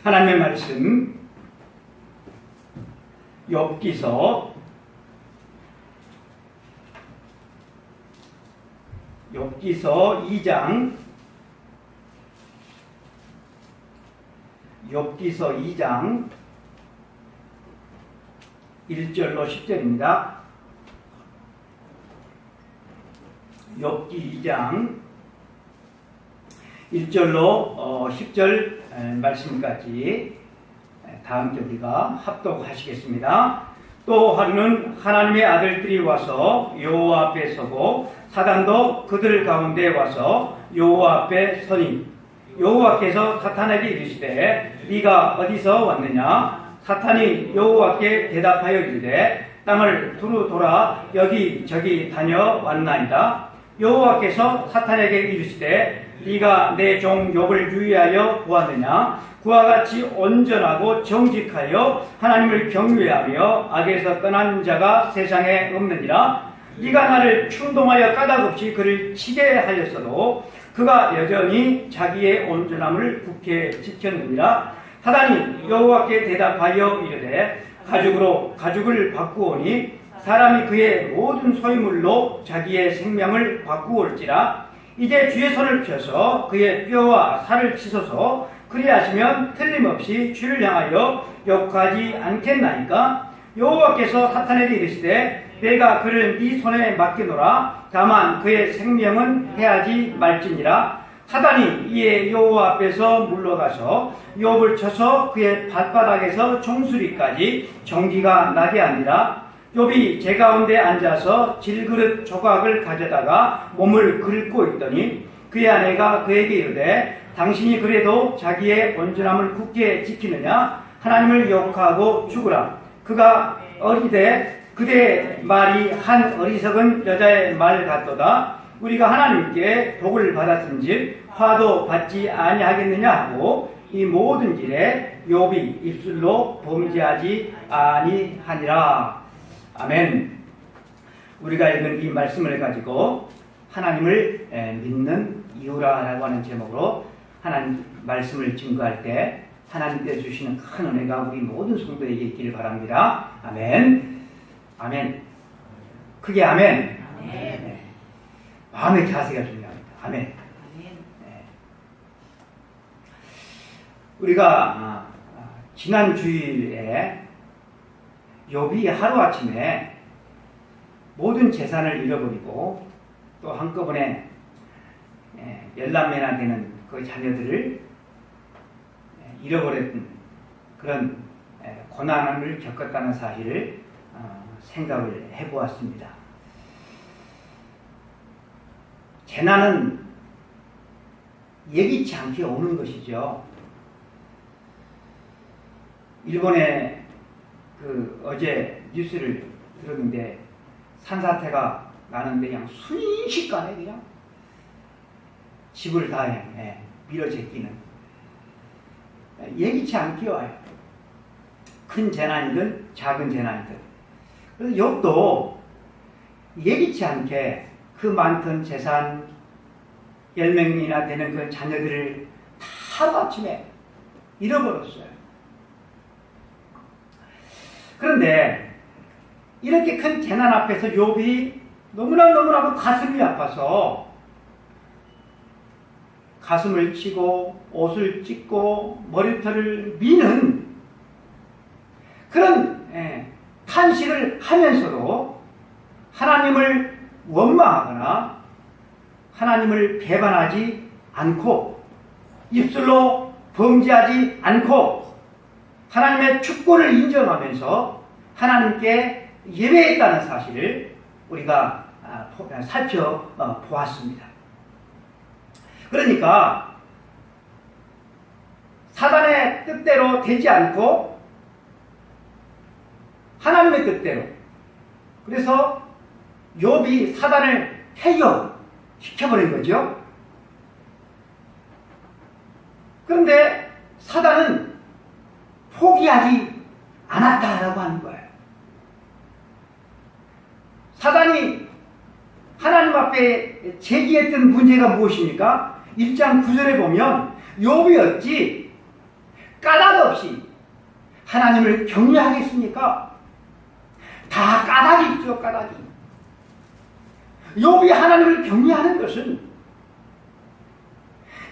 하나님의 말씀 욥기서 2장 욥기서 2장 1절로 10절입니다. 욥기 2장 1절로 10절 말씀까지 다 함께 우리가 합독하시겠습니다. 또 하루는 하나님의 아들들이 와서 여호와 앞에 서고 사단도 그들 가운데 와서 여호와 앞에 서니 여호와께서 사탄에게 이르시되 네가 어디서 왔느냐? 사탄이 여호와께 대답하여 이르되 땅을 두루 돌아 여기저기 다녀왔나이다. 여호와께서 사탄에게 이르시되 네가 내 종 욥을 유의하여 보았느냐? 그와 같이 온전하고 정직하여 하나님을 경외하며 악에서 떠난 자가 세상에 없느니라. 네가 나를 충동하여 까닭없이 그를 치게 하였어도 그가 여전히 자기의 온전함을 굳게 지켰느니라. 사단이 여호와께 대답하여 이르되 가죽으로 가죽을 바꾸오니 사람이 그의 모든 소유물로 자기의 생명을 바꾸올지라. 이제 주의 손을 펴서 그의 뼈와 살을 치소서. 그리하시면 틀림없이 주를 향하여 욕하지 않겠나이까? 여호와께서 사탄에게 이르시되 내가 그를 네 손에 맡기노라. 다만 그의 생명은 해하지 말지니라. 사단이 이에 여호와 앞에서 물러가서 욥을 쳐서 그의 발바닥에서 종수리까지 전기가 나게 하니라. 욥이 제 가운데 앉아서 질그릇 조각을 가져다가 몸을 긁고 있더니 그의 아내가 그에게 이르되 당신이 그래도 자기의 온전함을 굳게 지키느냐? 하나님을 욕하고 죽으라. 그가 어리되 그대의 말이 한 어리석은 여자의 말 같도다. 우리가 하나님께 복을 받았은즉 화도 받지 아니하겠느냐 하고 이 모든 일에 욥이 입술로 범죄하지 아니하니라. 아멘. 우리가 읽은 이 말씀을 가지고 하나님을 믿는 이유라고 하는 제목으로 하나님 말씀을 증거할 때 하나님께서 주시는 큰 은혜가 우리 모든 성도에게 있기를 바랍니다. 아멘. 아멘. 크게 아멘. 네. 마음의 자세가 중요합니다. 아멘. 네. 우리가 지난 주일에 욥이 하루아침에 모든 재산을 잃어버리고 또 한꺼번에 열남매나 되는 그 자녀들을 잃어버렸던 그런 고난을 겪었다는 사실을 생각을 해보았습니다. 재난은 예기치 않게 오는 것이죠. 일본에 어제 뉴스를 들었는데 산사태가 나는데 그냥 순식간에 그냥 집을 다 밀어제끼는 예기치 않게 와요. 큰 재난이든 작은 재난이든. 그래서 욥도 예기치 않게 그 많던 재산 10명이나 되는 그 자녀들을 다 하루아침에 잃어버렸어요. 그런데 이렇게 큰 재난 앞에서 욥이 너무나도 가슴이 아파서 가슴을 치고 옷을 찢고 머리털을 미는 그런 탄식을 하면서도 하나님을 원망하거나 하나님을 배반하지 않고 입술로 범죄하지 않고 하나님의 축권을 인정하면서 하나님께 예배했다는 사실을 우리가 살펴보았습니다. 그러니까 사단의 뜻대로 되지 않고 하나님의 뜻대로, 그래서 욥이 사단을 해결시켜버린 거죠. 그런데 사단은 포기하지 않았다라고 하는 거예요. 사단이 하나님 앞에 제기했던 문제가 무엇입니까? 1장 9절에 보면 욥이 어찌 까닭 없이 하나님을 경외하겠습니까? 다 까닭이 있죠, 까닭이. 욥이 하나님을 경외하는 것은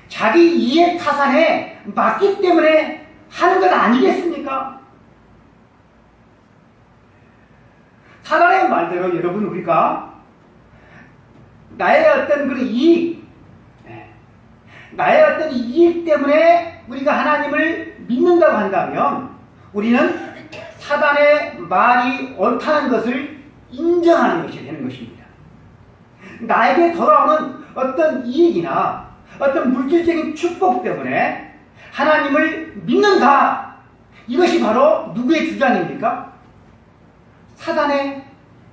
자기 이해 타산에 맞기 때문에 하는 것 아니겠습니까? 사단의 말대로 여러분, 우리가 나의 어떤 그런 이익, 나의 어떤 이익 때문에 우리가 하나님을 믿는다고 한다면 우리는 사단의 말이 옳다는 것을 인정하는 것이 되는 것입니다. 나에게 돌아오는 어떤 이익이나 어떤 물질적인 축복 때문에 하나님을 믿는다. 이것이 바로 누구의 주장입니까? 사단의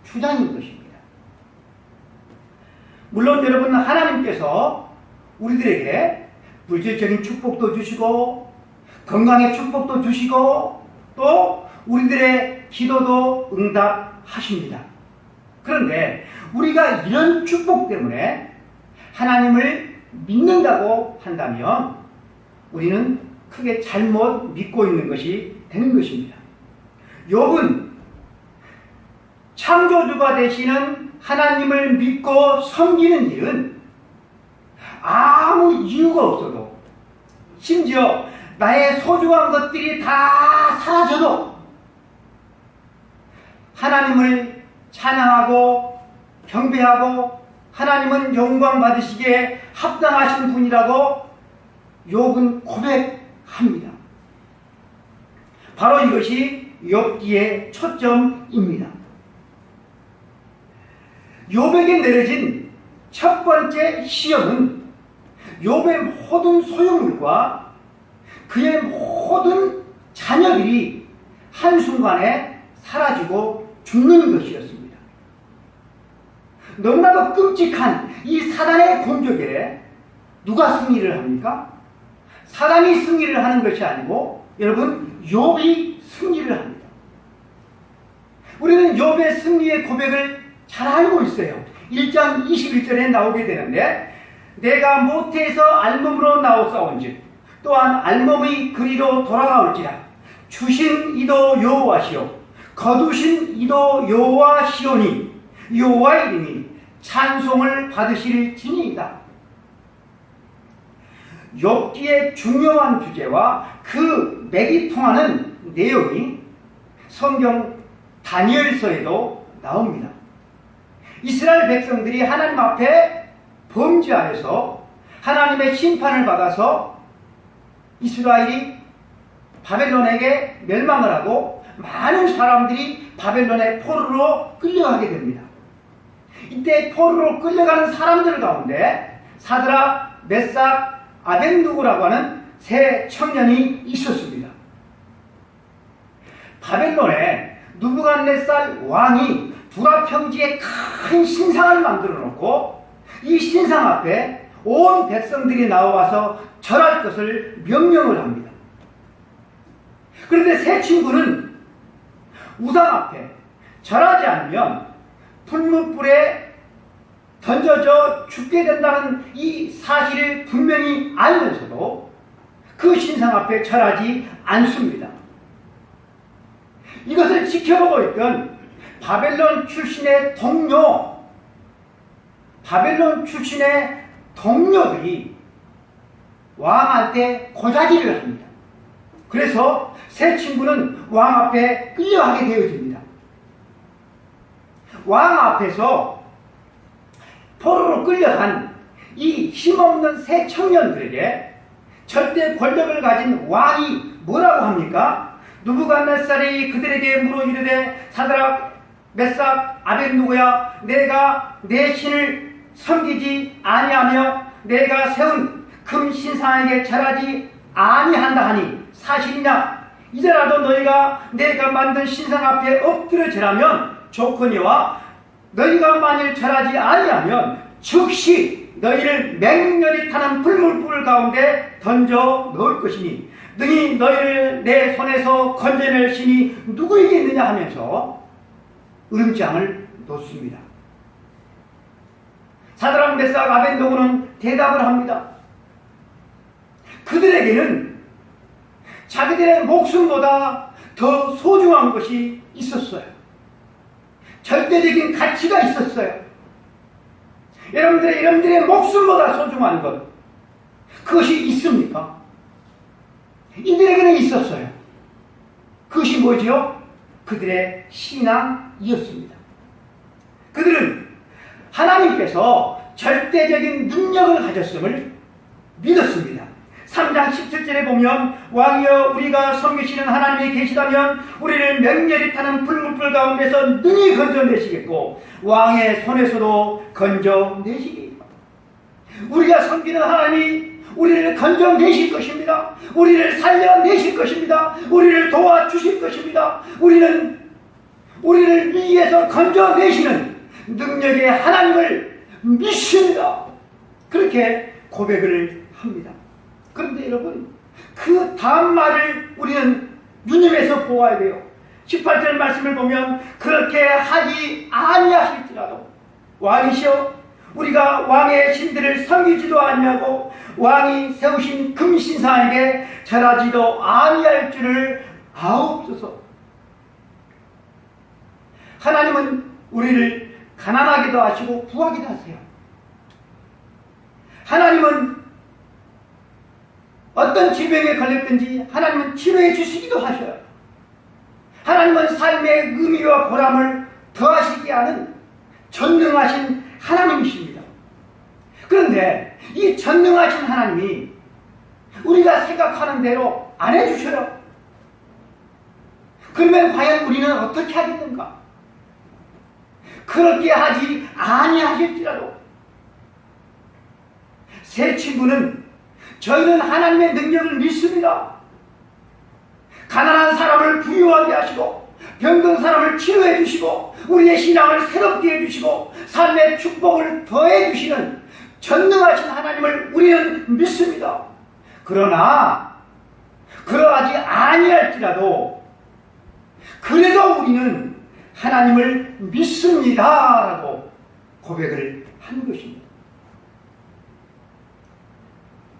주장인 것입니다. 물론 여러분, 하나님께서 우리들에게 물질적인 축복도 주시고 건강의 축복도 주시고 또 우리들의 기도도 응답하십니다. 그런데 우리가 이런 축복 때문에 하나님을 믿는다고 한다면 우리는 크게 잘못 믿고 있는 것이 되는 것입니다. 욥은 창조주가 되시는 하나님을 믿고 섬기는 일은 아무 이유가 없어도, 심지어 나의 소중한 것들이 다 사라져도 하나님을 찬양하고 경배하고 하나님은 영광 받으시기에 합당하신 분이라고 욥은 고백합니다. 바로 이것이 욥기의 초점입니다. 욥에게 내려진 첫 번째 시험은 욥의 모든 소유물과 그의 모든 자녀들이 한순간에 사라지고 죽는 것이었습니다. 너무나도 끔찍한 이 사단의 공격에 누가 승리를 합니까? 사단이 승리를 하는 것이 아니고 여러분, 욥이 승리를 합니다. 우리는 욥의 승리의 고백을 잘 알고 있어요. 1장 21절에 나오게 되는데, 내가 모태에서 알몸으로 나오사온즉 또한 알몸의 그리로 돌아가올지라. 주신 이도 여호와시요 거두신 이도 여호와시오니 여호와 이름이 찬송을 받으실지니이다. 욥기의 중요한 주제와 그 맥이 통하는 내용이 성경 다니엘서에도 나옵니다. 이스라엘 백성들이 하나님 앞에 범죄하여서 하나님의 심판을 받아서 이스라엘이 바벨론에게 멸망을 하고 많은 사람들이 바벨론의 포로로 끌려가게 됩니다. 이때 포로로 끌려가는 사람들 가운데 사드락, 메삭, 아벤누고라고 하는 세 청년이 있었습니다. 바벨론에 느부갓네살 왕이 두라평지에 큰 신상을 만들어 놓고 이 신상 앞에 온 백성들이 나와서 절할 것을 명령을 합니다. 그런데 세 친구는 우상 앞에 절하지 않으면 풀무불에 던져져 죽게 된다는 이 사실을 분명히 알면서도 그 신상 앞에 절하지 않습니다. 이것을 지켜보고 있던 바벨론 출신의 동료들이 왕한테 고자질을 합니다. 그래서 세 친구는 왕 앞에 끌려가게 되어집니다. 왕 앞에서 포로로 끌려간 이 힘없는 세 청년들에게 절대 권력을 가진 왕이 뭐라고 합니까? 느부갓네살이 그들에게 물어 이르되 사드락, 메삭, 아벤누고야, 내가 내 신을 섬기지 아니하며 내가 세운 금 신상에게 절하지 아니한다 하니 사실이냐? 이제라도 너희가 내가 만든 신상 앞에 엎드려 절하면 좋거니와 너희가 만일 절하지 아니하면 즉시 너희를 맹렬히 타는 불물불 가운데 던져 넣을 것이니 능히 너희를 내 손에서 건져낼 신이 누구이겠느냐 하면서 으름장을 놓습니다. 사드락, 메삭, 아벤노고는 대답을 합니다. 그들에게는 자기들의 목숨보다 더 소중한 것이 있었어요. 절대적인 가치가 있었어요. 여러분들의 목숨보다 소중한 것, 그것이 있습니까? 이들에게는 있었어요. 그것이 뭐지요? 그들의 신앙이었습니다. 그들은 하나님께서 절대적인 능력을 가졌음을 믿었습니다. 3장 17절에 보면 왕이여 우리가 섬기시는 하나님이 계시다면 우리를 맹렬히 타는 불문불 가운데서 능히 건져내시겠고 왕의 손에서도 건져내시리이다. 우리가 섬기는 하나님이 우리를 건져내실 것입니다. 우리를 살려내실 것입니다. 우리를 도와주실 것입니다. 우리를 위에서 건져내시는 능력의 하나님을 믿습니다. 그렇게 고백을 합니다. 그런데 여러분, 그 다음 말을 우리는 유념해서 보아야 돼요. 18절 말씀을 보면 그렇게 하지 아니하실지라도 왕이시여 우리가 왕의 신들을 섬기지도 아니하고 왕이 세우신 금신상에게 절하지도 아니할 줄을 아옵소서. 하나님은 우리를 가난하기도 하시고 부하기도 하세요. 하나님은 어떤 질병에 걸렸든지 하나님은 치료해 주시기도 하셔요. 하나님은 삶의 의미와 보람을 더하시게 하는 전능하신 하나님이십니다. 그런데 이 전능하신 하나님이 우리가 생각하는 대로 안 해주셔요. 그러면 과연 우리는 어떻게 하겠는가? 그렇게 하지 아니하실지라도 새 친구는 저희는 하나님의 능력을 믿습니다. 가난한 사람을 부유하게 하시고 병든 사람을 치료해 주시고 우리의 신앙을 새롭게 해주시고 삶의 축복을 더해 주시는 전능하신 하나님을 우리는 믿습니다. 그러나 그러하지 아니할지라도 그래도 우리는 하나님을 믿습니다라고 고백을 하는 것입니다.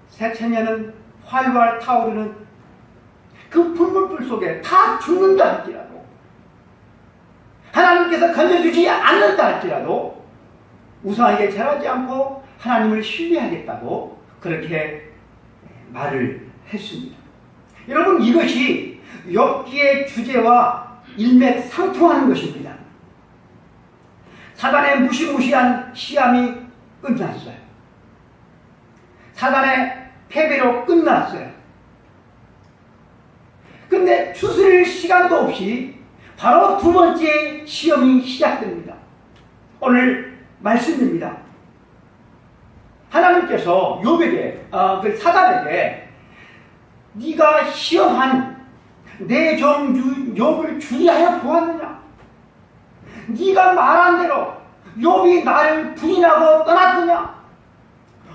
새 처녀는 활활 타오르는 그 불문불 속에 다 죽는다 할지라도 하나님께서 건져주지 않는다 할지라도 우상에게 절하지 않고 하나님을 신뢰하겠다고 그렇게 말을 했습니다. 여러분, 이것이 욥기의 주제와 일맥상통하는 것입니다. 사단의 무시무시한 시험이 끝났어요. 사단의 패배로 끝났어요. 그런데 추스릴 시간도 없이 바로 두 번째 시험이 시작됩니다. 오늘 말씀입니다. 하나님께서 욥에게, 사단에게 네가 시험한 내 종 욥을 주의하여 보았느냐? 네가 말한 대로 욥이 나를 부인하고 떠났느냐?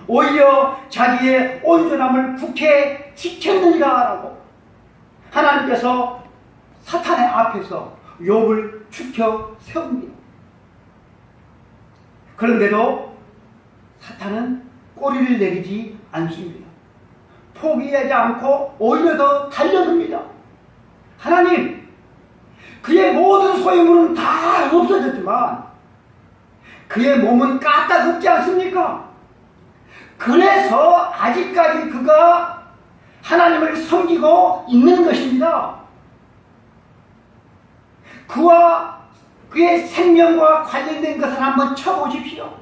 오히려 자기의 온전함을 굳게 지켰느니라 라고 하나님께서 사탄의 앞에서 욥을 추켜 세웁니다. 그런데도 사탄은 꼬리를 내리지 않습니다. 포기하지 않고 오히려 더 달려듭니다. 하나님, 그의 모든 소유물은 다 없어졌지만 그의 몸은 까딱없지 않습니까? 그래서 아직까지 그가 하나님을 섬기고 있는 것입니다. 그와 그의 생명과 관련된 것을 한번 쳐보십시오.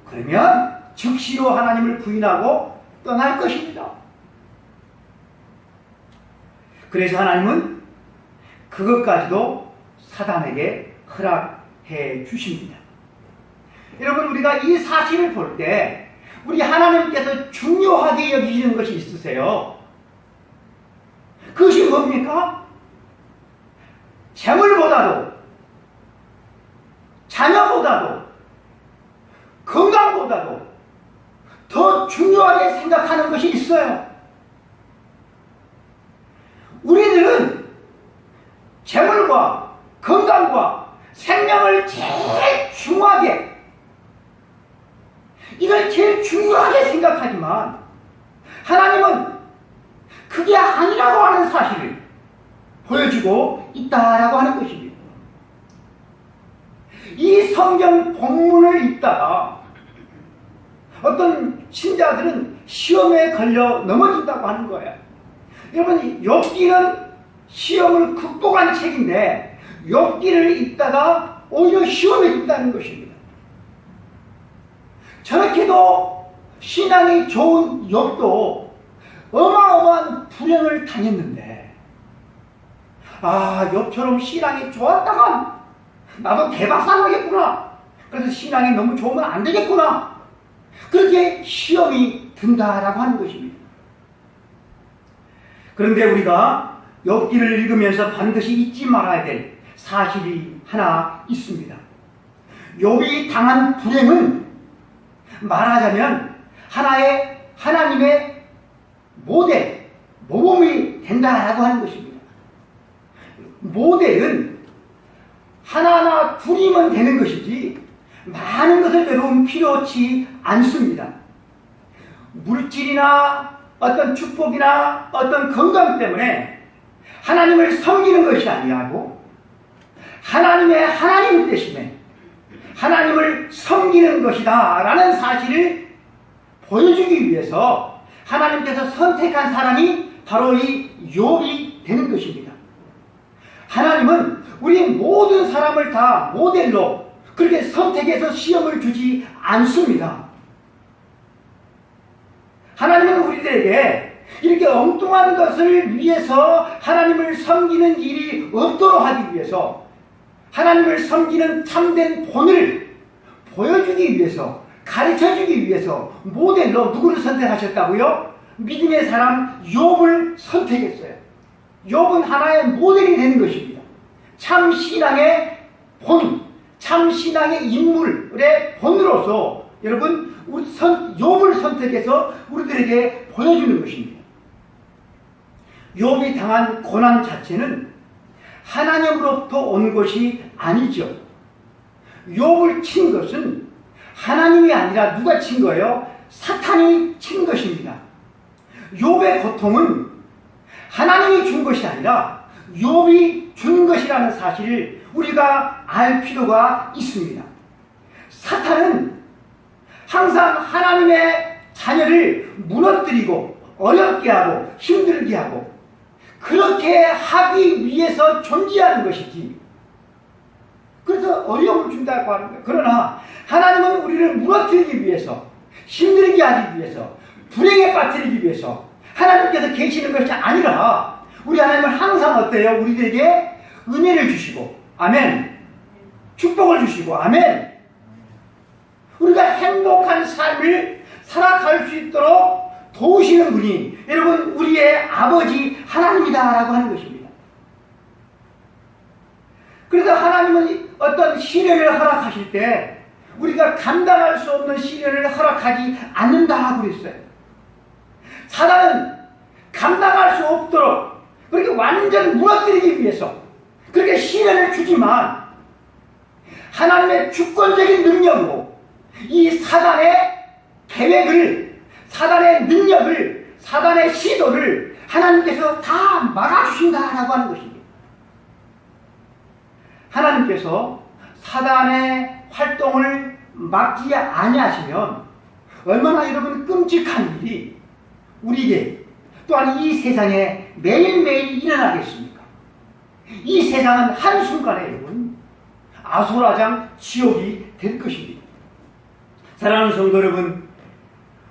그러면 즉시로 하나님을 부인하고 떠날 것입니다. 그래서 하나님은 그것까지도 사단에게 허락해 주십니다. 여러분, 우리가 이 사실을 볼 때 우리 하나님께서 중요하게 여기시는 것이 있으세요. 그것이 뭡니까? 재물보다도, 자녀보다도, 건강보다도 더 중요하게 생각하는 것이 있어요. 우리들은 재물과 건강과 생명을 제일 중요하게, 이걸 제일 중요하게 생각하지만 하나님은 그게 아니라고 하는 사실을 보여주고 있다라고 하는 것입니다. 이 성경 본문을 읽다가 어떤 신자들은 시험에 걸려 넘어진다고 하는 거예요. 여러분, 욥기는 시험을 극복한 책인데 욥기를 읽다가 오히려 시험에 든다는 것입니다. 저렇게도 신앙이 좋은 욥도 어마어마한 불행을 당했는데, 욥처럼 신앙이 좋았다간 나도 대박사하겠구나. 그래서 신앙이 너무 좋으면 안 되겠구나. 그렇게 시험이 든다라고 하는 것입니다. 그런데 우리가 욥기를 읽으면서 반드시 잊지 말아야 될 사실이 하나 있습니다. 욥이 당한 불행은 말하자면 하나님의 모델, 모범이 된다라고 하는 것입니다. 모델은 하나나 둘이면 되는 것이지 많은 것을 여러분 필요치 않습니다. 물질이나 어떤 축복이나 어떤 건강 때문에 하나님을 섬기는 것이 아니하고 하나님의 하나님 되심에 하나님을 섬기는 것이다 라는 사실을 보여주기 위해서 하나님께서 선택한 사람이 바로 이 욥이 되는 것입니다. 하나님은 우리 모든 사람을 다 모델로 그렇게 선택해서 시험을 주지 않습니다. 하나님은 우리들에게 이렇게 엉뚱한 것을 위해서 하나님을 섬기는 일이 없도록 하기 위해서 하나님을 섬기는 참된 본을 보여주기 위해서 가르쳐주기 위해서 모델로 누구를 선택하셨다고요? 믿음의 사람 욥을 선택했어요. 욥은 하나의 모델이 되는 것입니다. 참 신앙의 본, 참 신앙의 인물의 본으로서 여러분 욥을 선택해서 우리들에게 보여주는 것입니다. 욥이 당한 고난 자체는 하나님으로부터 온 것이 아니죠. 욥을 친 것은 하나님이 아니라 누가 친 거예요? 사탄이 친 것입니다. 욥의 고통은 하나님이 준 것이 아니라 욥이 준 것이라는 사실을 우리가 알 필요가 있습니다. 사탄은 항상 하나님의 자녀를 무너뜨리고 어렵게 하고 힘들게 하고 그렇게 하기 위해서 존재하는 것이지, 그래서 어려움을 준다고 하는 거예요. 그러나 하나님은 우리를 무너뜨리기 위해서, 힘들게 하기 위해서, 불행에 빠뜨리기 위해서 하나님께서 계시는 것이 아니라 우리 하나님은 항상 어때요? 우리들에게 은혜를 주시고, 아멘, 축복을 주시고, 아멘, 우리가 행복한 삶을 살아갈 수 있도록 도우시는 분이 여러분 우리의 아버지 하나님이다라고 하는 것입니다. 그래서 하나님은 어떤 시련을 허락하실 때 우리가 감당할 수 없는 시련을 허락하지 않는다고 그랬어요. 사단은 감당할 수 없도록 그렇게 완전 무너뜨리기 위해서 그렇게 시련을 주지만 하나님의 주권적인 능력으로 이 사단의 계획을, 사단의 능력을, 사단의 시도를 하나님께서 다 막아주신다라고 하는 것입니다. 하나님께서 사단의 활동을 막지 아니하시면 얼마나 여러분 끔찍한 일이 우리에게 또한 이 세상에 매일매일 일어나겠습니까? 이 세상은 한순간에 여러분 아소라장 지옥이 될 것입니다. 사랑하는 성도 여러분,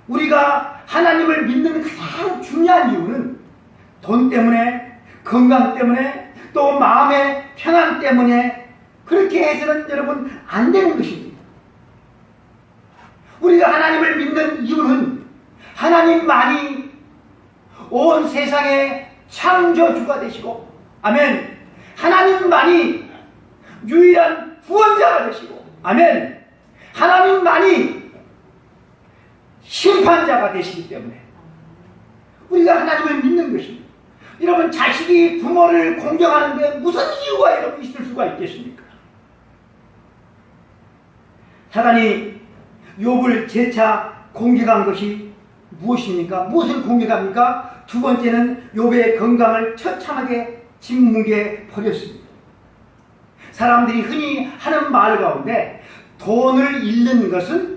우리가 하나님을 믿는 가장 중요한 이유는 돈 때문에, 건강 때문에, 또 마음의 평안 때문에 그렇게 해서는 여러분 안 되는 것입니다. 우리가 하나님을 믿는 이유는 하나님만이 온 세상의 창조주가 되시고, 아멘, 하나님만이 유일한 구원자가 되시고, 아멘, 하나님만이 심판자가 되시기 때문에 우리가 하나님을 믿는 것입니다. 여러분, 자식이 부모를 공경하는데 무슨 이유가 여러분 있을 수가 있겠습니까? 사단이 욥을 재차 공격한 것이 무엇입니까? 무엇을 공격합니까? 두 번째는 욥의 건강을 처참하게 짓뭉개 버렸습니다. 사람들이 흔히 하는 말 가운데 돈을 잃는 것은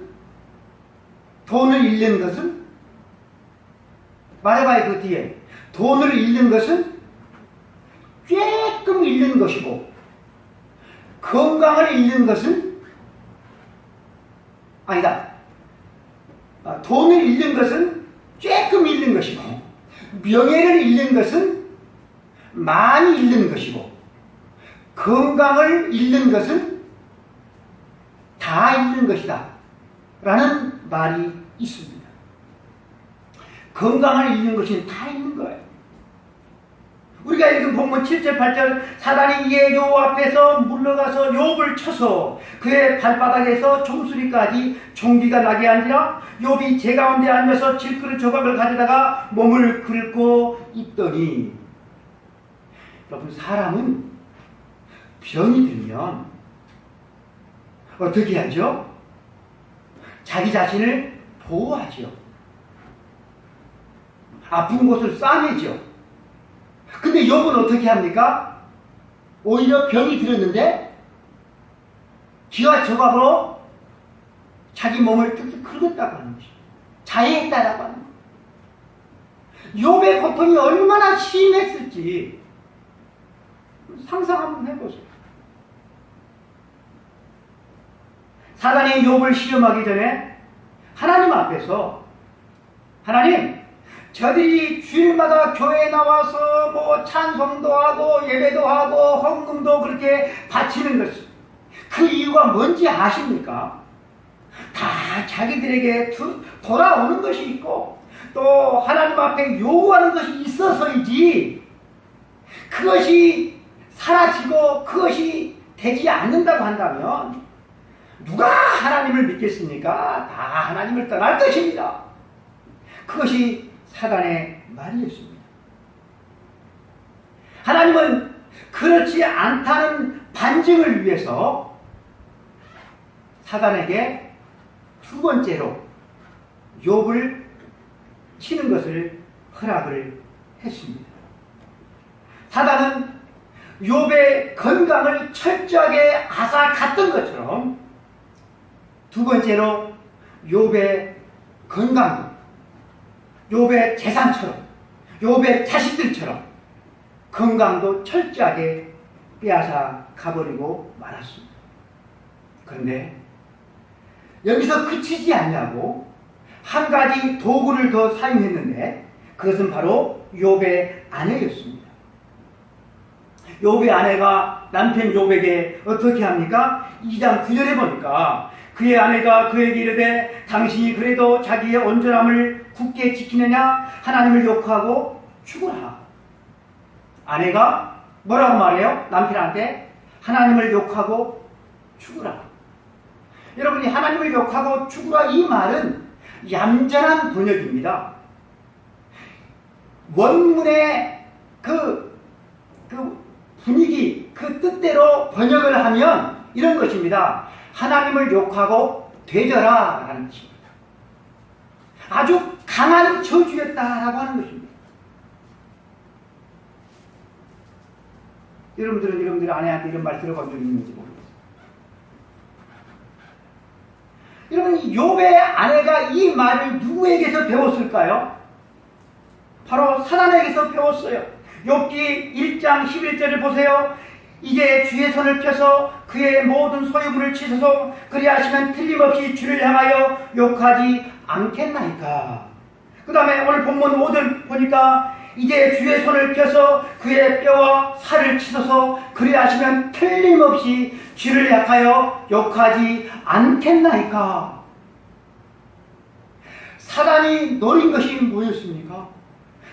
말해봐요. 그 뒤에 돈을 잃는 것은 쬐끔 잃는 것이고 건강을 잃는 것은 아니다. 돈을 잃는 것은 쬐끔 잃는 것이고 명예를 잃는 것은 많이 잃는 것이고 건강을 잃는 것은 다 잃는 것이다 라는 말이 있습니다. 건강을 잃는 것은 다 잃는 거예요. 우리가 읽은 본문 7절 8절 사단이 이에 욥 앞에서 물러가서 욥을 쳐서 그의 발바닥에서 종소리까지 종기가 나게 한지라 욥이 제 가운데 앉아서 질그릇 조각을 가져다가 몸을 긁고 있더니 여러분 사람은 병이 들면 어떻게 하죠? 자기 자신을 보호하죠. 아픈 곳을 싸매죠. 근데 욥은 어떻게 합니까? 오히려 병이 들었는데 기와 조각으로 자기 몸을 뚝뚝 긁었다고 하는 것이죠. 자해했다라고 하는 거예요. 욥의 고통이 얼마나 심했을지 상상 한번 해보세요. 사단이 욥을 시험하기 전에 하나님 앞에서 하나님 저들이 주일마다 교회에 나와서 뭐 찬송도 하고 예배도 하고 헌금도 그렇게 바치는 것이 그 이유가 뭔지 아십니까? 다 자기들에게 돌아오는 것이 있고 또 하나님 앞에 요구하는 것이 있어서이지 그것이 사라지고 그것이 되지 않는다고 한다면 누가 하나님을 믿겠습니까? 다 하나님을 떠날 것입니다. 그것이 사단의 말이었습니다. 하나님은 그렇지 않다는 반증을 위해서 사단에게 두 번째로 욥을 치는 것을 허락을 했습니다. 사단은 욥의 건강을 철저하게 앗아갔던 것처럼 두 번째로 욥의 건강, 욥의 재산처럼, 욥의 자식들처럼 건강도 철저하게 빼앗아 가버리고 말았습니다. 그런데 여기서 그치지 않냐고 한 가지 도구를 더 사용했는데 그것은 바로 욥의 아내였습니다. 욥의 아내가 남편 욥에게 어떻게 합니까? 2장 9절에 보니까 그의 아내가 그에게 이르되 당신이 그래도 자기의 온전함을 굳게 지키느냐 하나님을 욕하고 죽으라. 아내가 뭐라고 말해요? 남편한테 하나님을 욕하고 죽으라. 여러분이 하나님을 욕하고 죽으라 이 말은 얌전한 번역입니다. 원문의 그 분위기, 그 뜻대로 번역을 하면 이런 것입니다. 하나님을 욕하고 되져라 라는 것입니다. 아주 강한 저주였다라고 하는 것입니다. 여러분들은 아내한테 이런 말 들어본 적이 있는지 모르겠어요. 여러분, 욥의 아내가 이 말을 누구에게서 배웠을까요? 바로 사단에게서 배웠어요. 욥기 1장 11절을 보세요. 이제 주의 손을 펴서 그의 모든 소유물을 치소서 그리하시면 틀림없이 주를 향하여 욕하지 않겠나이까. 그 다음에 오늘 본문 5절 보니까 이제 주의 손을 펴서 그의 뼈와 살을 치소서 그리하시면 틀림없이 주를 향하여 욕하지 않겠나이까. 사단이 노린 것이 뭐였습니까?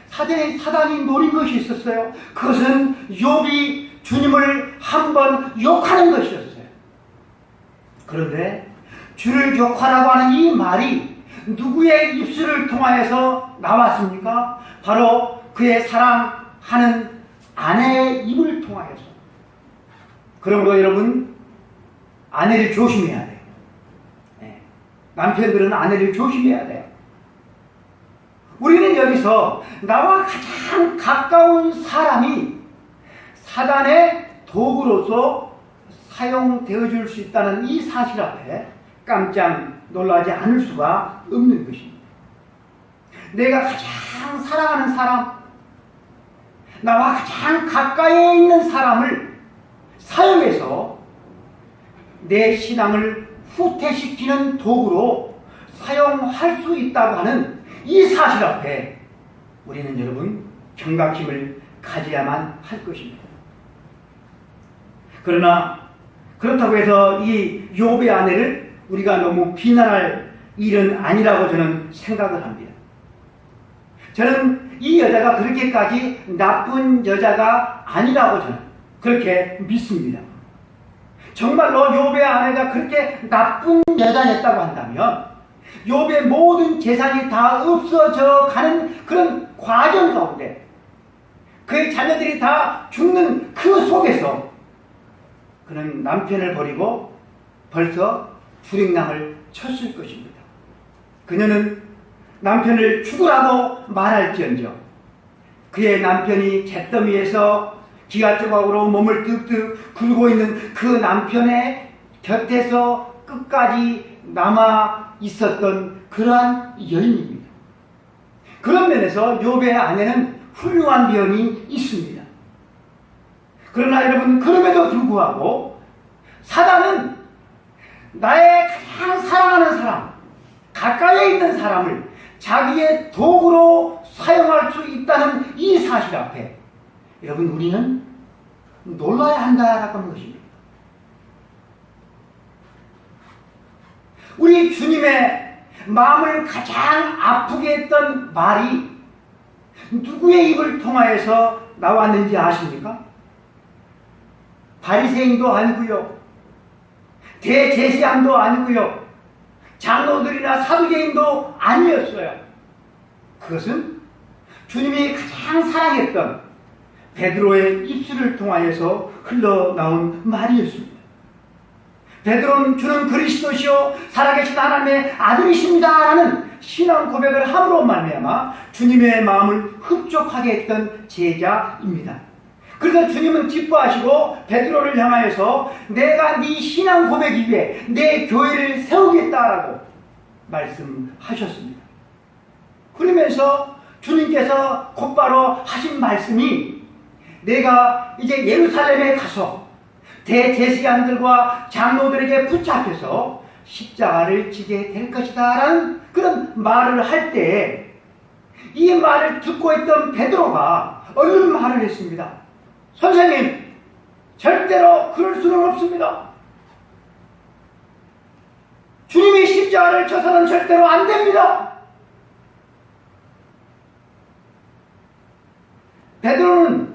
사단이 노린 것이 있었어요. 그것은 욥이 주님을 한번 욕하는 것이었어요. 그런데 주를 욕하라고 하는 이 말이 누구의 입술을 통하여서 나왔습니까? 바로 그의 사랑하는 아내의 입을 통하여서. 그러므로 여러분, 아내를 조심해야 돼요. 네. 남편들은 아내를 조심해야 돼요. 우리는 여기서 나와 가장 가까운 사람이 사단의 도구로서 사용되어 줄 수 있다는 이 사실 앞에 깜짝 놀라지 않을 수가 없는 것입니다. 내가 가장 사랑하는 사람, 나와 가장 가까이에 있는 사람을 사용해서 내 신앙을 후퇴시키는 도구로 사용할 수 있다고 하는 이 사실 앞에 우리는 여러분 경각심을 가져야만 할 것입니다. 그러나 그렇다고 해서 이 욥의 아내를 우리가 너무 비난할 일은 아니라고 저는 생각을 합니다. 저는 이 여자가 그렇게까지 나쁜 여자가 아니라고 저는 그렇게 믿습니다. 정말로 욥의 아내가 그렇게 나쁜 여자였다고 한다면 욥의 모든 재산이 다 없어져 가는 그런 과정 가운데 그의 자녀들이 다 죽는 그 속에서 그는 남편을 버리고 벌써 불행낭을 쳤을 것입니다. 그녀는 남편을 죽으라고 말할지언정 그의 남편이 잿더미에서 기가 조각으로 몸을 뜩뜩 굴고 있는 그 남편의 곁에서 끝까지 남아 있었던 그러한 여인입니다. 그런 면에서 욥의 아내는 훌륭한 면이 있습니다. 그러나 여러분 그럼에도 불구하고 사단은 나의 가장 사랑하는 사람, 가까이에 있는 사람을 자기의 도구로 사용할 수 있다는 이 사실 앞에 여러분 우리는 놀라야 한다라고 하는 것입니다. 우리 주님의 마음을 가장 아프게 했던 말이 누구의 입을 통하여서 나왔는지 아십니까? 바리새인도 아니고요, 대제사장도 아니고요, 장로들이나 사두개인도 아니었어요. 그것은 주님이 가장 사랑했던 베드로의 입술을 통하여서 흘러나온 말이었습니다. 베드로는 주는 그리스도시요 살아계신 하나님의 아들이십니다 라는 신앙 고백을 함으로 말미암아 주님의 마음을 흡족하게 했던 제자입니다. 그래서 주님은 기뻐하시고 베드로를 향하여서 내가 네 신앙 고백 위에 내 교회를 세우겠다라고 말씀하셨습니다. 그러면서 주님께서 곧바로 하신 말씀이 내가 이제 예루살렘에 가서 대제사장들과 장로들에게 붙잡혀서 십자가를 지게 될 것이다 라는 그런 말을 할 때 이 말을 듣고 있던 베드로가 얼른 말을 했습니다. 선생님, 절대로 그럴 수는 없습니다. 주님이 십자가를 져서는 절대로 안 됩니다. 베드로는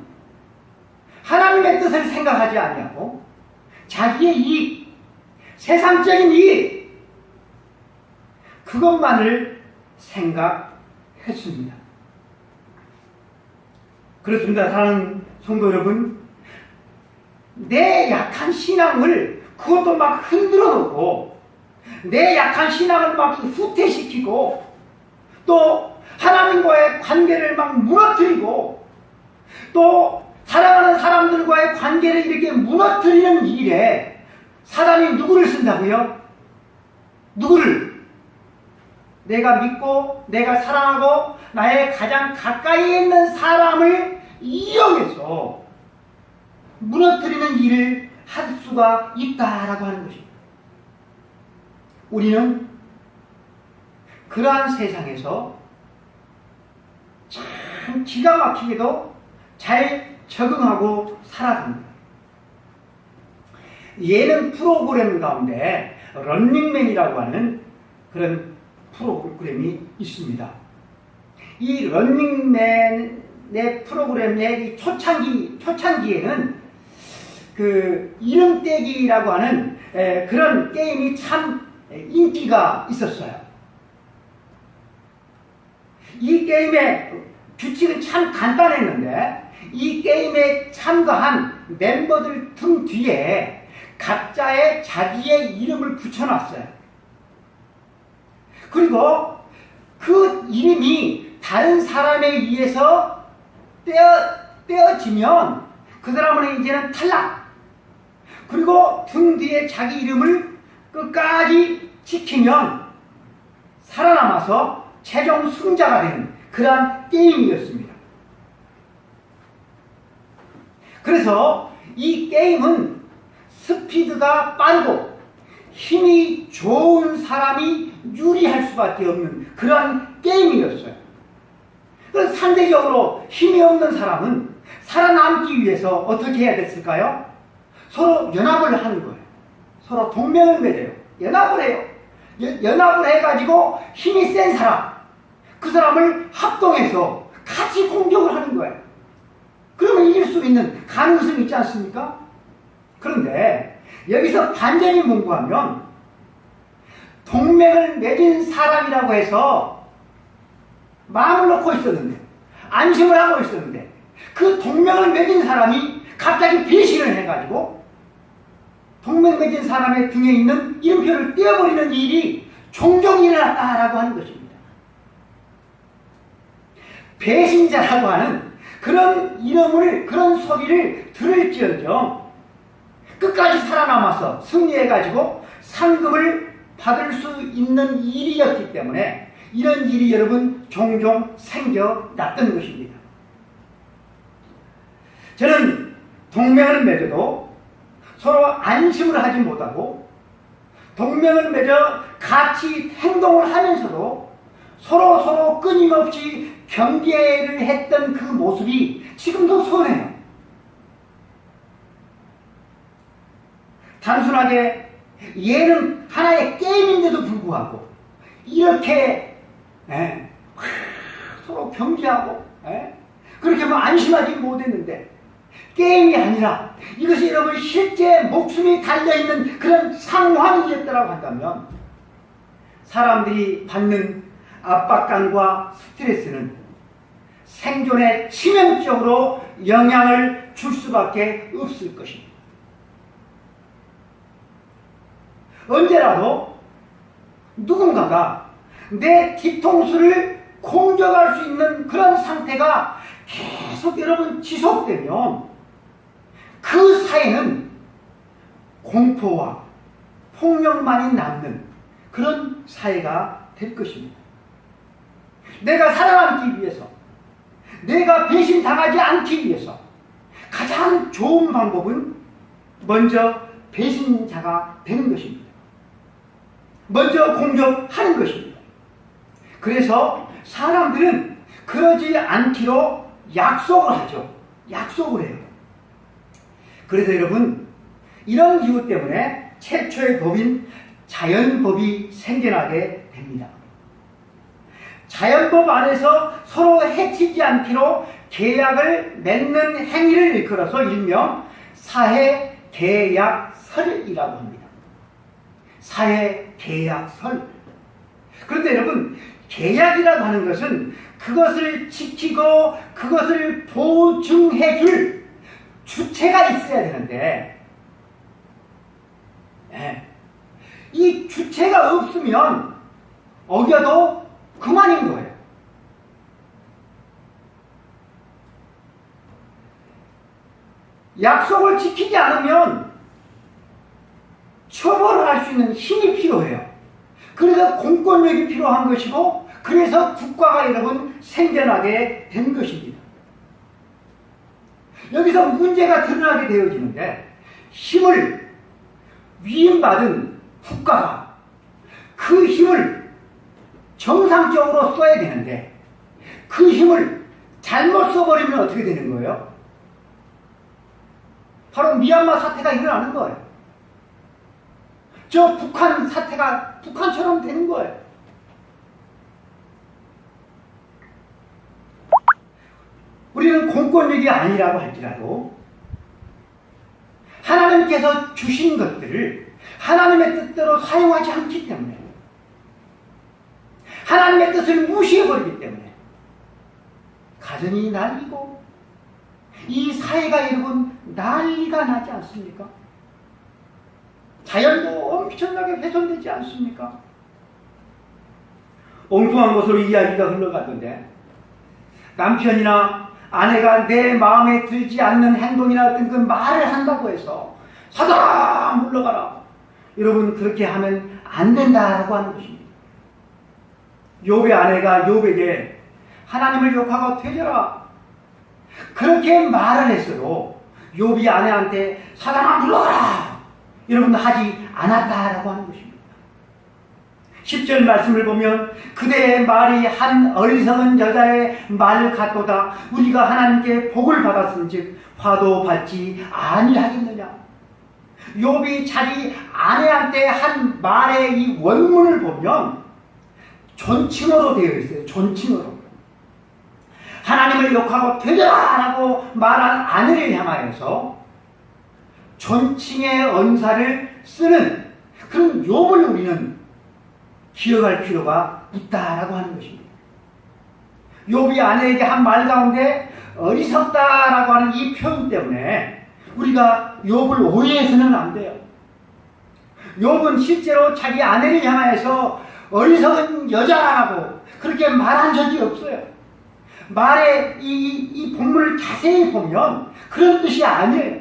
하나님의 뜻을 생각하지 아니하고 자기의 이익, 세상적인 이익, 그것만을 생각했습니다. 그렇습니다. 사랑하는 성도 여러분, 내 약한 신앙을 그것도 막 흔들어 놓고 내 약한 신앙을 막 후퇴시키고 또 하나님과의 관계를 막 무너뜨리고 또 사랑하는 사람들과의 관계를 이렇게 무너뜨리는 일에 사단이 누구를 쓴다고요? 누구를? 내가 믿고 내가 사랑하고 나의 가장 가까이에 있는 사람을 이용해서 무너뜨리는 일을 할 수가 있다라고 하는 것입니다. 우리는 그러한 세상에서 참 기가 막히게도 잘 적응하고 살아갑니다. 예능 프로그램 가운데 런닝맨이라고 하는 그런 프로그램이 있습니다. 이 런닝맨의 프로그램의 초창기에는 그 이름떼기라고 하는 그런 게임이 참 인기가 있었어요. 이 게임의 규칙은 참 간단했는데 이 게임에 참가한 멤버들 등 뒤에 각자의 자기의 이름을 붙여놨어요. 그리고 그 이름이 다른 사람에 의해서 떼어지면 그 사람은 이제는 탈락. 그리고 등 뒤에 자기 이름을 끝까지 지키면 살아남아서 최종 승자가 되는 그러한 게임이었습니다. 그래서 이 게임은 스피드가 빠르고 힘이 좋은 사람이 유리할 수밖에 없는 그러한 게임이었어요. 그래서 상대적으로 힘이 없는 사람은 살아남기 위해서 어떻게 해야 됐을까요? 서로 연합을 하는 거예요. 서로 동맹을 맺어요. 연합을 해요. 연합을 해가지고 힘이 센 사람, 그 사람을 합동해서 같이 공격을 하는 거예요. 그러면 이길 수 있는 가능성이 있지 않습니까? 그런데 여기서 반전이 뭔가 하면 동맹을 맺은 사람이라고 해서 마음을 놓고 있었는데, 안심을 하고 있었는데, 그 동맹을 맺은 사람이 갑자기 배신을 해가지고 동맹 맺은 사람의 등에 있는 이름표를 떼어버리는 일이 종종 일어났다라고 하는 것입니다. 배신자라고 하는 그런 이름을, 그런 소리를 들을지언정 끝까지 살아남아서 승리해가지고 상금을 받을 수 있는 일이었기 때문에 이런 일이 여러분 종종 생겨났던 것입니다. 저는 동맹을 맺어도 서로 안심을 하지 못하고 동맹을 맺어 같이 행동을 하면서도 서로 끊임없이 경계를 했던 그 모습이 지금도 선해요. 단순하게 얘는 하나의 게임인데도 불구하고 이렇게 서로 경계하고 그렇게 뭐 안심하지 못했는데, 게임이 아니라 이것이 여러분 실제 목숨이 달려있는 그런 상황이었다고 한다면 사람들이 받는 압박감과 스트레스는 생존에 치명적으로 영향을 줄 수밖에 없을 것입니다. 언제라도 누군가가 내 뒤통수를 공격할 수 있는 그런 상태가 계속 여러분 지속되면 그 사회는 공포와 폭력만이 남는 그런 사회가 될 것입니다. 내가 살아남기 위해서, 내가 배신당하지 않기 위해서 가장 좋은 방법은 먼저 배신자가 되는 것입니다. 먼저 공격하는 것입니다. 그래서 사람들은 그러지 않기로 약속을 하죠. 약속을 해요. 그래서 여러분, 이런 이유 때문에 최초의 법인 자연법이 생겨나게 됩니다. 자연법 안에서 서로 해치지 않기로 계약을 맺는 행위를 일컬어서 일명 사회계약설이라고 합니다. 사회계약설. 그런데 여러분, 계약이라고 하는 것은 그것을 지키고 그것을 보증해줄 주체가 있어야 되는데, 이 주체가 없으면 어겨도 그만인 거예요. 약속을 지키지 않으면 처벌을 할 수 있는 힘이 필요해요. 그래서 공권력이 필요한 것이고, 그래서 국가가 여러분 생겨나게 된 것입니다. 여기서 문제가 드러나게 되어지는데, 힘을 위임받은 국가가 그 힘을 정상적으로 써야 되는데 그 힘을 잘못 써버리면 어떻게 되는 거예요? 바로 미얀마 사태가 일어나는 거예요. 저 북한 사태가 북한처럼 되는 거예요. 우리는 공권력이 아니라고 할지라도 하나님께서 주신 것들을 하나님의 뜻대로 사용하지 않기 때문에, 하나님의 뜻을 무시해버리기 때문에 가정이 난리고 이 사회가 여러분 난리가 나지 않습니까? 자연도 엄청나게 훼손되지 않습니까? 엉뚱한 곳으로 이야기가 흘러가던데, 남편이나 아내가 내 마음에 들지 않는 행동이나 어떤 그 말을 한다고 해서 사단아 물러가라. 여러분 그렇게 하면 안 된다라고 하는 것입니다. 욥의 아내가 욥에게 하나님을 욕하고 되져라 그렇게 말을 했어도 욥이 아내한테 사단아 물러가라 여러분 하지 않았다라고 하는 것입니다. 10절 말씀을 보면 그대의 말이 한 어리석은 여자의 말 같도다. 우리가 하나님께 복을 받았은즉 화도 받지 아니하겠느냐. 욥이 자기 아내한테 한 말의 이 원문을 보면 존칭어로 되어 있어요. 존칭어로. 하나님을 욕하고 되져라라고 말한 아내를 향하여서 존칭의 언사를 쓰는 그런 욥을 우리는 기억할 필요가 있다라고 하는 것입니다. 욥이 아내에게 한 말 가운데 어리석다라고 하는 이 표현 때문에 우리가 욥을 오해해서는 안 돼요. 욥은 실제로 자기 아내를 향하여서 어리석은 여자라고 그렇게 말한 적이 없어요. 말의 이 본문을 자세히 보면 그런 뜻이 아니에요.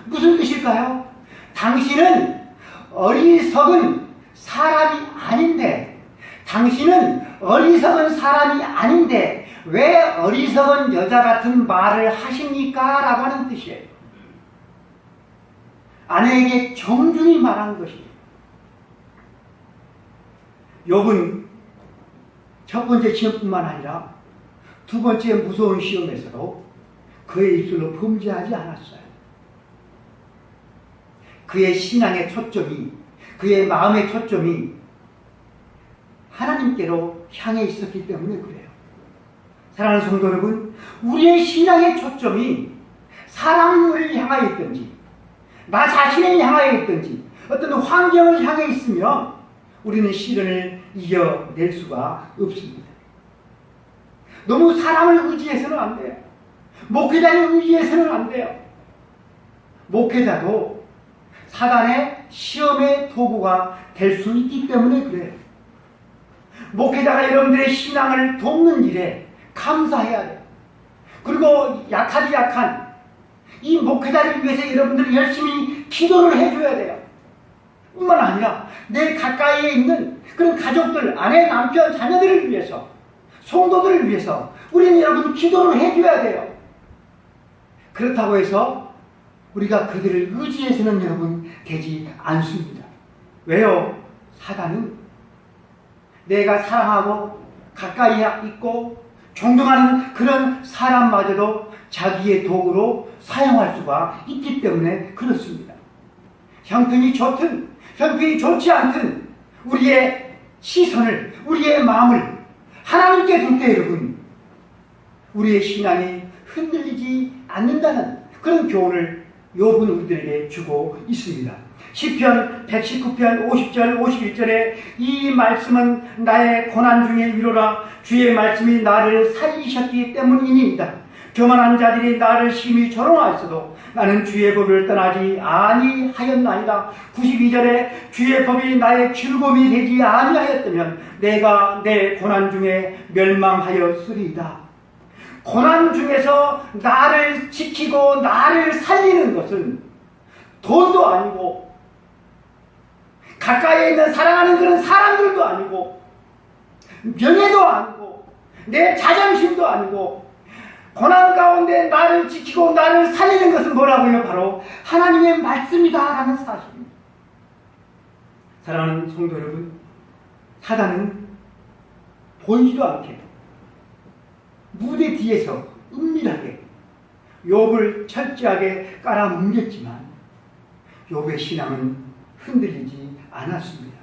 무슨 뜻일까요? 당신은 어리석은 사람이 아닌데, 당신은 어리석은 사람이 아닌데 왜 어리석은 여자 같은 말을 하십니까? 라고 하는 뜻이에요. 아내에게 정중히 말한 것이에요. 욥은 첫 번째 시험뿐만 아니라 두 번째 무서운 시험에서도 그의 입술로 범죄하지 않았어요. 그의 신앙의 초점이, 그의 마음의 초점이 하나님께로 향해 있었기 때문에 그래요. 사랑하는 성도 여러분, 우리의 신앙의 초점이 사람을 향하여 있든지 나 자신을 향하여 있든지 어떤 환경을 향해 있으면 우리는 시련을 이겨낼 수가 없습니다. 너무 사람을 의지해서는 안 돼요. 목회자를 의지해서는 안 돼요. 목회자도 사단의 시험의 도구가 될 수 있기 때문에 그래요. 목회자가 여러분들의 신앙을 돕는 일에 감사해야 돼요. 그리고 약하지 약한 이 목회자를 위해서 여러분들이 열심히 기도를 해줘야 돼요. 뿐만 아니라 내 가까이에 있는 그런 가족들, 아내, 남편, 자녀들을 위해서, 성도들을 위해서 우리는 여러분 기도를 해줘야 돼요. 그렇다고 해서 우리가 그들을 의지해서는 여러분 되지 않습니다. 왜요? 사단은 내가 사랑하고 가까이 있고 존경하는 그런 사람마저도 자기의 도구로 사용할 수가 있기 때문에 그렇습니다. 형편이 좋든 형편이 좋지 않든 우리의 시선을, 우리의 마음을 하나님께 둘 때 여러분 우리의 신앙이 흔들리지 않는다는 그런 교훈을 욥은 우리들에게 주고 있습니다. 시편 119편 50절 51절에 이 말씀은 나의 고난 중의 위로라. 주의 말씀이 나를 살리셨기 때문이니이다. 교만한 자들이 나를 심히 조롱하였어도 나는 주의 법을 떠나지 아니하였나이다. 92절에 주의 법이 나의 즐거움이 되지 아니하였다면 내가 내 고난 중에 멸망하였으리이다. 고난 중에서 나를 지키고 나를 살리는 것은 돈도 아니고 가까이에 있는 사랑하는 그런 사람들도 아니고 명예도 아니고 내 자존심도 아니고 고난 가운데 나를 지키고 나를 살리는 것은 뭐라고요? 바로 하나님의 말씀이다라는 사실입니다. 사랑하는 성도 여러분, 사단은 보이지도 않게 무대 뒤에서 은밀하게 욥을 철저하게 깔아뭉갰지만 욥의 신앙은 흔들리지 않았습니다.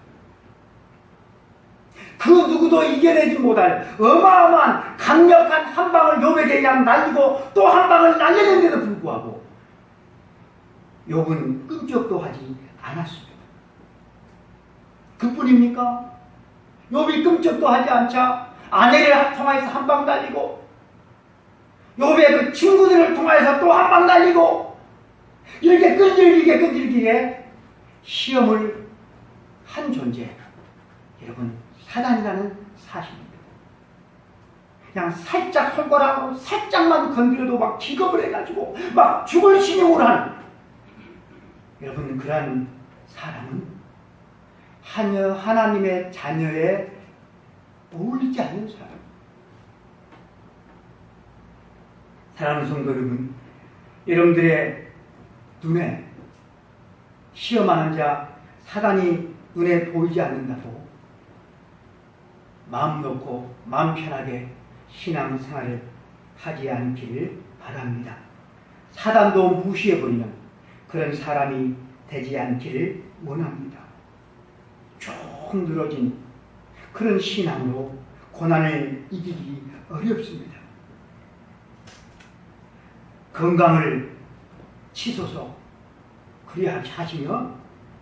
그 누구도 이겨내지 못할 어마어마한 강력한 한 방을 욥에게 그냥 날리고 또 한 방을 날리는데도 불구하고 욥은 끔찍도 하지 않았습니다. 그뿐입니까? 욥이 끔찍도 하지 않자 아내를 통해서 한 방 날리고 욥의 그 친구들을 통해서 또 한 방 날리고 이렇게 끈질기게 시험을 한 존재, 여러분 사단이라는 사실입니다. 그냥 살짝 손가락으로 살짝만 건드려도 막 기겁을 해가지고 막 죽을 신용을 하는, 여러분, 그러한 사람은 하나님의 자녀에 어울리지 않는 사람. 사랑하는 성도 여러분, 여러분들의 눈에 시험하는 자 사단이 눈에 보이지 않는다고 마음 놓고 마음 편하게 신앙생활을 하지 않기를 바랍니다. 사단도 무시해버리는 그런 사람이 되지 않기를 원합니다. 쭉 늘어진 그런 신앙으로 고난을 이기기 어렵습니다. 건강을 치소서 그리하게 하시면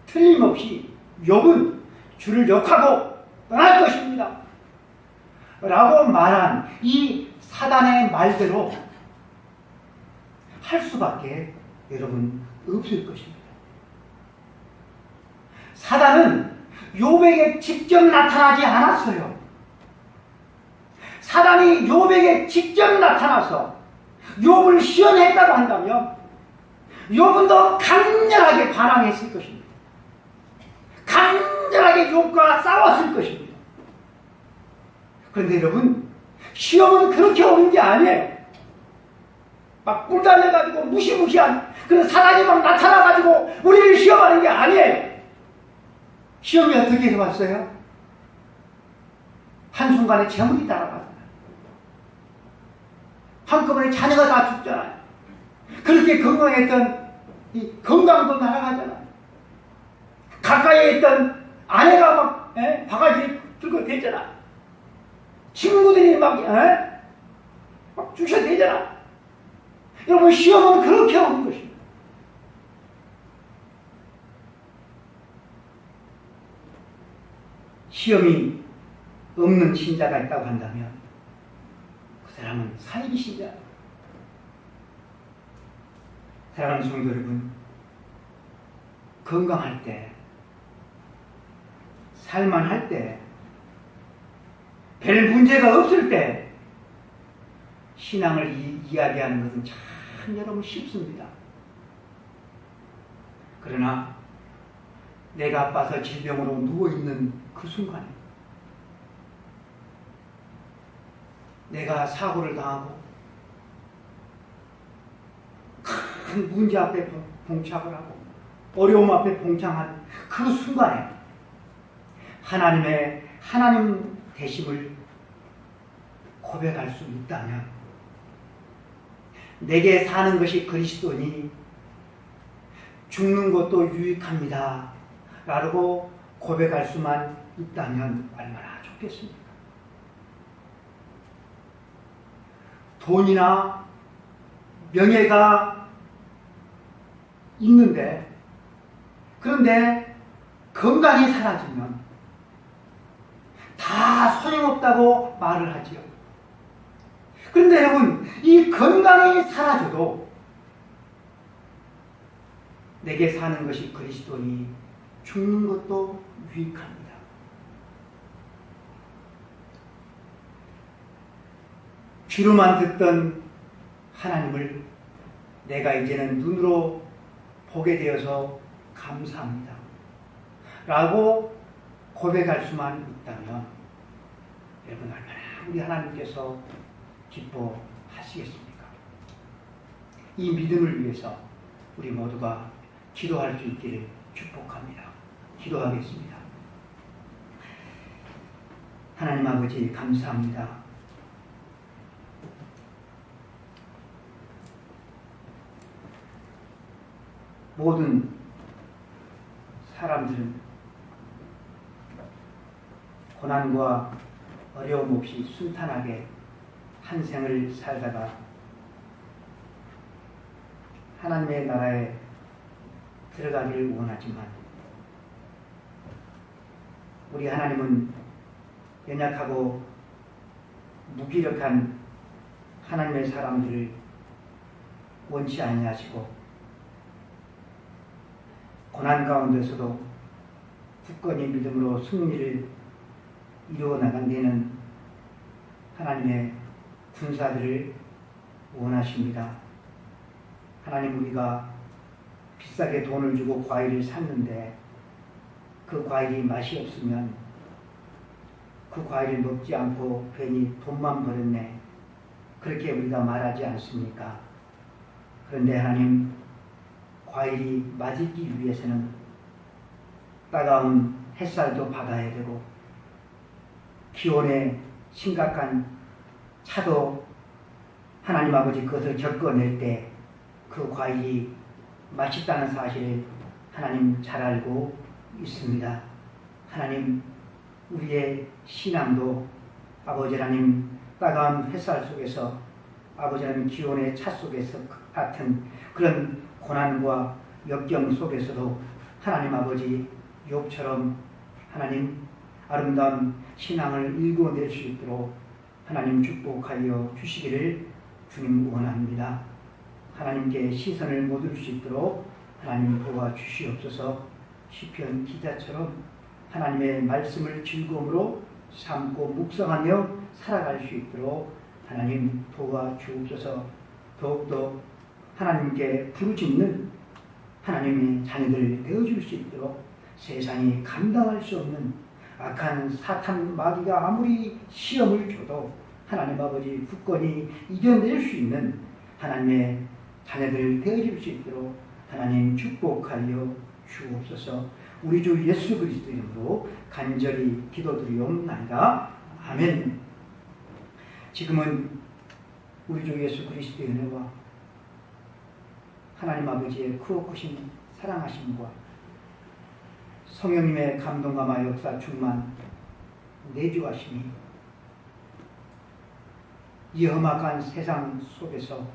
틀림없이 욥은 주를 욕하고 떠날 것입니다 라고 말한 이 사단의 말대로 할 수밖에 여러분 없을 것입니다. 사단은 욥에게 직접 나타나지 않았어요. 사단이 욥에게 직접 나타나서 욥을 시험했다고 한다면 욥은 더 강렬하게 반항했을 것입니다. 간절하게 욥과 싸웠을 것입니다. 그런데 여러분, 시험은 그렇게 오는 게 아니에요. 막 뿔달려가지고 무시무시한 그런 사단이 막 나타나가지고 우리를 시험하는 게 아니에요. 시험이 어떻게 해왔어요? 한순간에 재물이 따라가잖아요. 한꺼번에 자녀가 다 죽잖아요. 그렇게 건강했던 이 건강도 날아가잖아요. 가까이에 있던 아내가 막 바가지를 들고 대잖아. 친구들이 막 주셔대잖아. 여러분, 시험은 그렇게 오는 것입니다. 시험이 없는 신자가 있다고 한다면 그 사람은 사이비 신자. 사랑하는 성도 여러분, 건강할 때, 살만할 때, 별 문제가 없을 때 신앙을 이야기하는 것은 참 여러분 쉽습니다. 그러나 내가 아파서 질병으로 누워있는 그 순간에, 내가 사고를 당하고 큰 문제 앞에 봉착을 하고 어려움 앞에 봉착한 그 순간에 하나님 되심을 고백할 수 있다면, 내게 사는 것이 그리스도니 죽는 것도 유익합니다 라고 고백할 수만 있다면 얼마나 좋겠습니까? 돈이나 명예가 있는데, 그런데 건강이 사라지면 다 소용없다고 말을 하지요. 그런데 여러분, 이 건강이 사라져도 내게 사는 것이 그리스도니 죽는 것도 유익합니다. 귀로만 듣던 하나님을 내가 이제는 눈으로 보게 되어서 감사합니다 라고 고백할 수만 있다면 여러분, 얼마나 우리 하나님께서 기뻐하시겠습니까? 이 믿음을 위해서 우리 모두가 기도할 수 있기를 축복합니다. 기도하겠습니다. 하나님 아버지, 감사합니다. 모든 사람들은 고난과 어려움 없이 순탄하게 한 생을 살다가 하나님의 나라에 들어가기를 원하지만, 우리 하나님은 연약하고 무기력한 하나님의 사람들을 원치 아니하시고, 고난 가운데서도 굳건히 믿음으로 승리를 이루어 나간 데는 하나님의 군사들을 원하십니다. 하나님, 우리가 비싸게 돈을 주고 과일을 샀는데 그 과일이 맛이 없으면 그 과일을 먹지 않고 괜히 돈만 버렸네, 그렇게 우리가 말하지 않습니까? 그런데 하나님, 과일이 맞기 위해서는 따가운 햇살도 받아야 되고 기온에 심각한 차도 하나님 아버지 그것을 겪어낼 때 그 과일이 맛있다는 사실을 하나님 잘 알고 있습니다. 하나님, 우리의 신앙도 아버지 하나님 따가운 햇살 속에서, 아버지 하나님 기온의 차 속에서 같은 그런 고난과 역경 속에서도 하나님 아버지 욥처럼 하나님 아름다운 신앙을 일궈낼 수 있도록 하나님 축복하여 주시기를 주님 원합니다. 하나님께 시선을 못 들 수 있도록 하나님 도와주시옵소서. 시편 기자처럼 하나님의 말씀을 즐거움으로 삼고 묵상하며 살아갈 수 있도록 하나님 도와주옵소서. 더욱더 하나님께 부르짖는 하나님의 자녀들 되어줄 수 있도록 세상이 감당할 수 없는 악한 사탄 마귀가 아무리 시험을 줘도 하나님 아버지 굳건히 이겨낼 수 있는 하나님의 자녀들 되어줄 수 있도록 하나님 축복하여 주옵소서. 우리 주 예수 그리스도 이름으로 간절히 기도드리옵나이다. 아멘. 지금은 우리 주 예수 그리스도의 은혜와 하나님 아버지의 크고 크신 사랑하심과 성령님의 감동감화 역사 충만 내주하심이 이 험악한 세상 속에서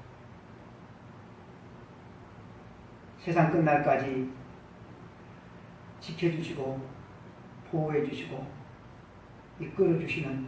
세상 끝날까지 지켜주시고 보호해 주시고 이끌어 주시는